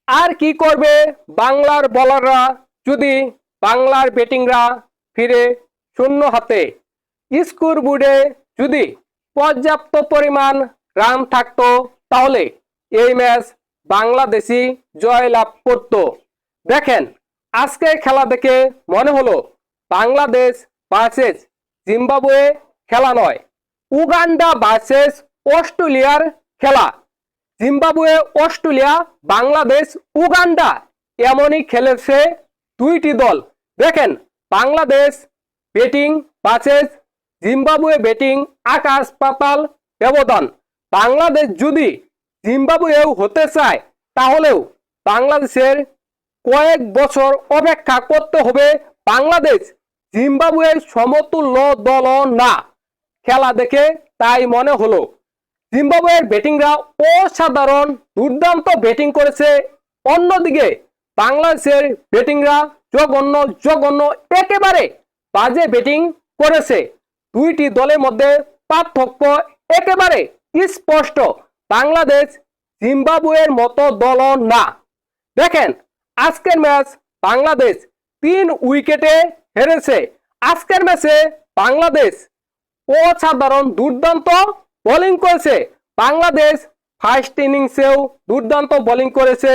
আর কি করবে বাংলার বোলাররা যদি বাংলার ব্যাটিংরা ফিরে শূন্য হাতে? স্কোর বোর্ডে যদি পর্যাপ্ত পরিমাণ রান থাকতো তাহলে এই ম্যাচ বাংলাদেশই জয়লাভ করত। দেখেন, আজকে খেলা দেখে মনে হলো বাংলাদেশ ভার্সেস জিম্বাবুয়ে খেলা নয়, উগান্ডা ভার্সেস অস্ট্রেলিয়ার খেলা। জিম্বাবুয়ে, অস্ট্রেলিয়া, বাংলাদেশ, উগান্ডা এমনই খেলেছে দুইটি দল। দেখেন, Bangladesh batting versus Zimbabwe batting, আকাশ পাতাল ব্যবধান। বাংলাদেশ যদি জিম্বাবুয়েও হতে চায় তাহলেও বাংলাদেশের কয়েক বছর অপেক্ষা করতে হবে। বাংলাদেশ জিম্বাবুয়ের সমতুল্য দল না। খেলা দেখে তাই মনে হলো। জিম্বাবুয়ের ব্যাটিংরা অসাধারণ দুর্দান্ত ব্যাটিং করেছে, অন্যদিকে বাংলাদেশের ব্যাটিংরা জঘন্য জঘন্য একেবারে বাজে ব্যাটিং করেছে। দুইটি দলের মধ্যে পার্থক্য একেবারে স্পষ্ট। বাংলাদেশ জিম্বাবুয়ের মতো দল না। দেখেন, আজকের ম্যাচ বাংলাদেশ 3 উইকেটে হেরেছে। আজকের ম্যাচে বাংলাদেশ অসাধারণ দুর্দান্ত বোলিং করেছে। বাংলাদেশ ফার্স্ট ইনিংসেও দুর্দান্ত বোলিং করেছে,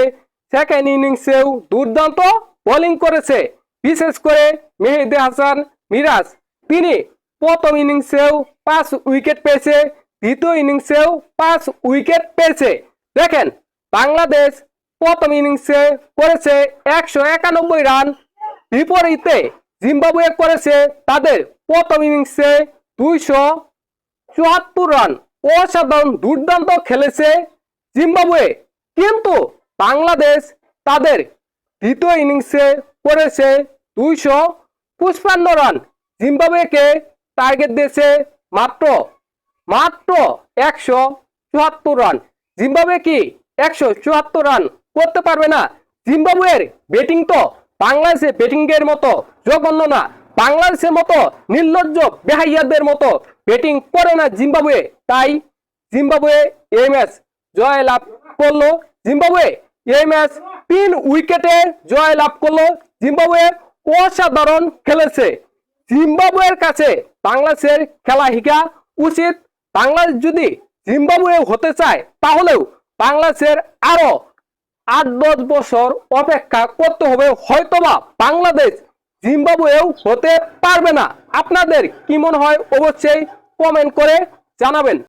সেকেন্ড ইনিংসেও দুর্দান্ত বোলিং করেছে। বিশেষ করে মেহেদী হাসান মিরাজ, তিনি প্রথম ইনিংসেও 5 উইকেট পেয়েছে, দ্বিতীয় ইনিংসেও 5 উইকেট পেয়েছে। দেখেন, বাংলাদেশ প্রথম ইনিংসে করেছে 191 রান, বিপরীতে জিম্বাবুয়ে করেছে তাদের প্রথম ইনিংসে 274 রান। অসাধারণ দুর্দান্ত খেলেছে জিম্বাবুয়ে, কিন্তু বাংলাদেশ তাদের দ্বিতীয় ইনিংসে করেছে 255 রান। জিম্বাবুয়েকে টার্গেট দিয়েছে মাত্র 174 রান। জিম্বাবুয়ে কি 174 রান করতে পারবে না? জিম্বাবুয়ের ব্যাটিং তো বাংলাদেশের ব্যাটিং এর মতো জঘন্য না, বাংলাদেশের মতো নির্লজ্জ বেহাইয়াদের মতো ব্যাটিং করে না জিম্বাবুয়ে। তাই জিম্বাবুয়ে এই ম্যাচ জয় লাভ করলো। জিম্বাবুয়ে এই ম্যাচ 3 উইকেটে জয় লাভ করলো। জিম্বাবুয়ে অসাধারণ খেলেছে। জিম্বাবুয়ের কাছে বাংলাদেশের খেলা শিখা উচিত। বাংলাদেশ যদি জিম্বাবুয়ে হতে চায় তাহলেও বাংলাদেশের আরো 8-10 বছর অপেক্ষা করতে হবে, হয়তোবা বাংলাদেশ জিম্বাবুয়েও হতে পারবে না। আপনাদের কি মনে হয় অবশ্যই কমেন্ট করে জানাবেন।